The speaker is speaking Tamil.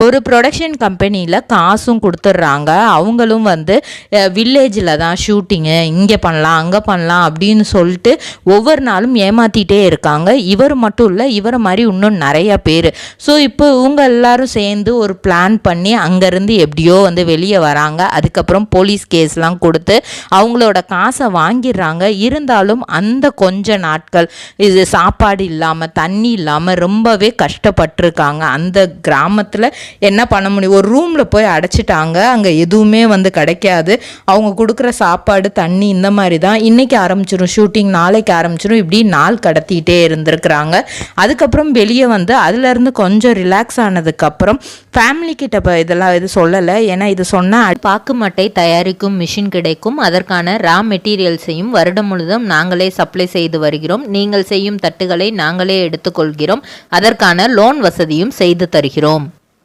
ஒரு ப்ரொடக்ஷன் கம்பெனியில் காசும் கொடுத்துட்றாங்க. அவங்களும் வந்து வில்லேஜில் தான் ஷூட்டிங்கு, இங்கே பண்ணலாம் அங்கே பண்ணலாம் அப்படின்னு சொல்லிட்டு ஒவ்வொரு நாளும் ஏமாற்றிட்டே இருக்காங்க. இவர் மட்டும் இல்லை, இவரை மாதிரி இன்னும் நிறையா பேர். ஸோ இப்போ இவங்க எல்லாரும் சேர்ந்து ஒரு பிளான் பண்ணி அங்கேருந்து எப்படியோ வந்து வெளியே வராங்க. அதுக்கப்புறம் போலீஸ் கேஸ்லாம் கொடுத்து அவங்களோட காசை வாங்கிடுறாங்க. இருந்தாலும் அந்த கொஞ்ச நாட்கள் இது சாப்பாடு இல்லாமல் தண்ணி இல்லாமல் ரொம்பவே கஷ்டப்பட்டிருக்காங்க. அந்த கிராமத்தில் என்ன பண்ண முடியும்? ஒரு ரூமில் போய் அடைச்சிட்டாங்க. அங்கே எதுவுமே வந்து கிடைக்காது. அவங்க கொடுக்குற சாப்பாடு தண்ணி இந்த மாதிரி தான். இன்றைக்கி ஆரம்பிச்சிடும் ஷூட்டிங், நாளைக்கு ஆரம்பிச்சிடும், இப்படி நாள் கடத்திகிட்டே இருந்திருக்கிறாங்க. அதுக்கப்புறம் வெளியே வந்து அதுலேருந்து கொஞ்சம் ரிலாக்ஸ் ஆனதுக்கப்புறம் ஃபேமிலி கிட்ட இதெல்லாம் இது சொல்லலை. ஏன்னா இது சொன்னால் பாக்கு மட்டை தயாரிக்கும் மிஷின் கிடைக்கும். அதற்கான ரா மெட்டீரியல்ஸையும் வருடம் முழுதும் நாங்களே சப்ளை செய்து வருகிறோம். நீங்கள் செய்யும் தட்டுகளை நாங்களே எடுத்துக்கொள்கிறோம். அதற்கான லோன் வசதியும் செய்து தருகிறோம்.